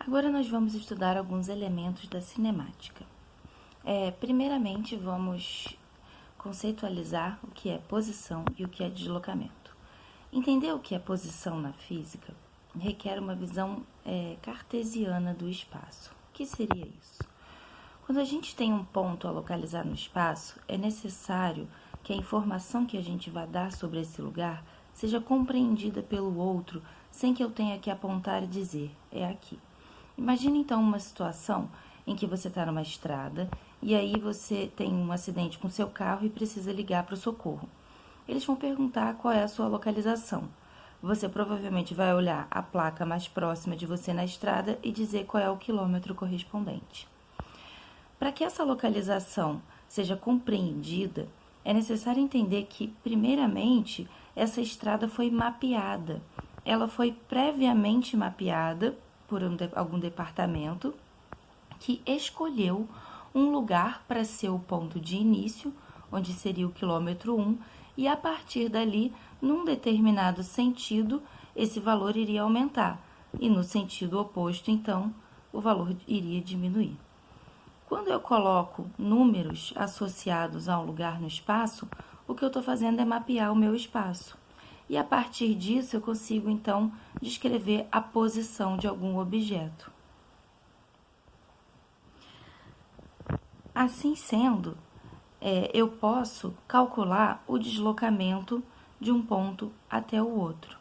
Agora nós vamos estudar alguns elementos da cinemática. Primeiramente, vamos conceitualizar o que é posição e o que é deslocamento. Entender o que é posição na física requer uma visão cartesiana do espaço. O que seria isso? Quando a gente tem um ponto a localizar no espaço, é necessário que a informação que a gente vai dar sobre esse lugar seja compreendida pelo outro, sem que eu tenha que apontar e dizer, é aqui. Imagine então uma situação em que você está numa estrada e aí você tem um acidente com seu carro e precisa ligar para o socorro. Eles vão perguntar qual é a sua localização. Você provavelmente vai olhar a placa mais próxima de você na estrada e dizer qual é o quilômetro correspondente. Para que essa localização seja compreendida, é necessário entender que, primeiramente, essa estrada foi mapeada. Ela foi previamente mapeada por algum departamento que escolheu um lugar para ser o ponto de início, onde seria o quilômetro 1, e a partir dali, num determinado sentido, esse valor iria aumentar, e no sentido oposto, então, o valor iria diminuir. Quando eu coloco números associados a um lugar no espaço, o que eu estou fazendo é mapear o meu espaço. E a partir disso eu consigo, então, descrever a posição de algum objeto. Assim sendo, eu posso calcular o deslocamento de um ponto até o outro.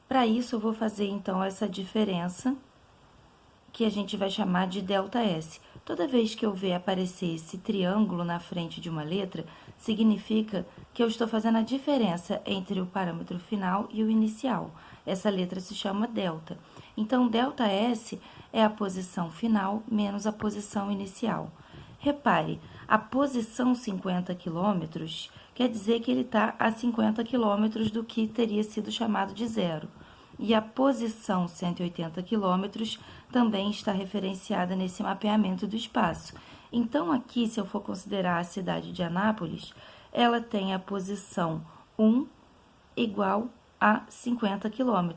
Para isso, eu vou fazer, então, essa diferença que a gente vai chamar de ΔS. Toda vez que eu ver aparecer esse triângulo na frente de uma letra, significa que eu estou fazendo a diferença entre o parâmetro final e o inicial. Essa letra se chama delta. Então, ΔS é a posição final menos a posição inicial. Repare, a posição 50 km quer dizer que ele está a 50 km do que teria sido chamado de zero. E a posição 180 km também está referenciada nesse mapeamento do espaço. Então, aqui, se eu for considerar a cidade de Anápolis, ela tem a posição 1 igual a 50 km.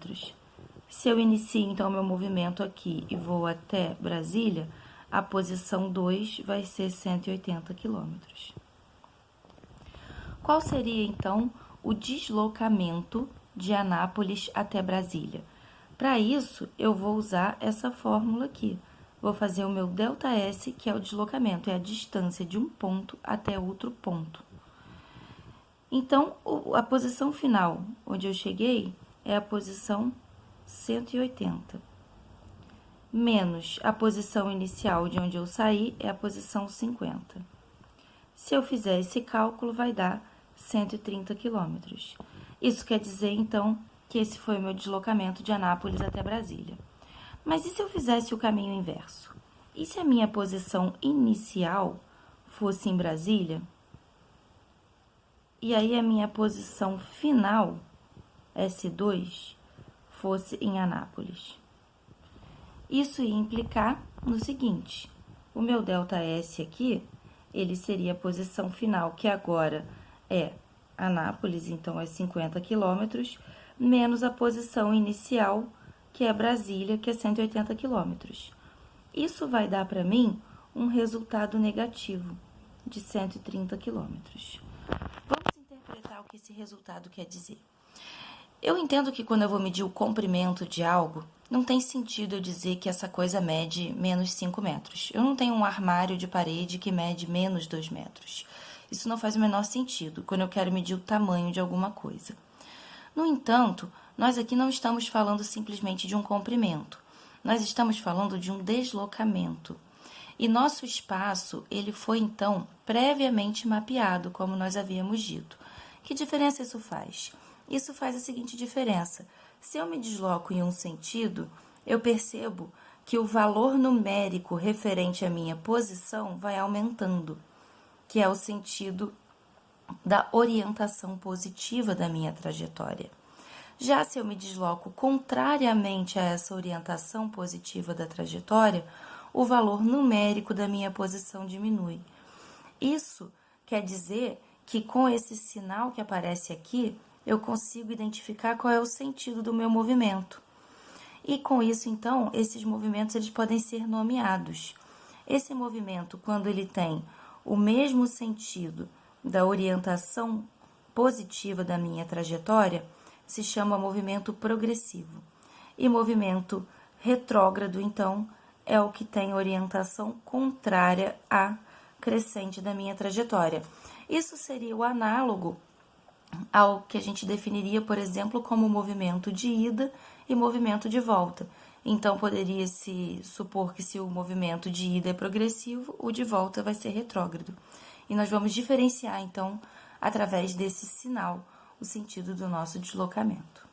Se eu inicio, então, meu movimento aqui e vou até Brasília, a posição 2 vai ser 180 km. Qual seria, então, o deslocamento de Anápolis até Brasília? Para isso, eu vou usar essa fórmula aqui. Vou fazer o meu ΔS, que é o deslocamento, é a distância de um ponto até outro ponto. Então, a posição final, onde eu cheguei, é a posição 180. Menos a posição inicial de onde eu saí, é a posição 50. Se eu fizer esse cálculo, vai dar 130 quilômetros. Isso quer dizer, então, que esse foi o meu deslocamento de Anápolis até Brasília. Mas e se eu fizesse o caminho inverso? E se a minha posição inicial fosse em Brasília? E aí a minha posição final, S2, fosse em Anápolis? Isso ia implicar no seguinte: o meu ΔS aqui, ele seria a posição final, que agora é Anápolis, então é 50 quilômetros, menos a posição inicial, que é Brasília, que é 180 quilômetros. Isso vai dar para mim um resultado negativo de 130 quilômetros. Vamos interpretar o que esse resultado quer dizer. Eu entendo que quando eu vou medir o comprimento de algo, não tem sentido eu dizer que essa coisa mede menos 5 metros. Eu não tenho um armário de parede que mede menos 2 metros. Isso não faz o menor sentido quando eu quero medir o tamanho de alguma coisa. No entanto, nós aqui não estamos falando simplesmente de um comprimento. Nós estamos falando de um deslocamento. E nosso espaço, ele foi, então, previamente mapeado, como nós havíamos dito. Que diferença isso faz? Isso faz a seguinte diferença: se eu me desloco em um sentido, eu percebo que o valor numérico referente à minha posição vai aumentando, que é o sentido da orientação positiva da minha trajetória. Já se eu me desloco contrariamente a essa orientação positiva da trajetória, o valor numérico da minha posição diminui. Isso quer dizer que com esse sinal que aparece aqui, eu consigo identificar qual é o sentido do meu movimento. E com isso, então, esses movimentos eles podem ser nomeados. Esse movimento, quando ele tem o mesmo sentido da orientação positiva da minha trajetória, se chama movimento progressivo. E movimento retrógrado, então, é o que tem orientação contrária à crescente da minha trajetória. Isso seria o análogo ao que a gente definiria, por exemplo, como movimento de ida e movimento de volta. Então, poderia-se supor que se o movimento de ida é progressivo, o de volta vai ser retrógrado. E nós vamos diferenciar, então, através desse sinal, o sentido do nosso deslocamento.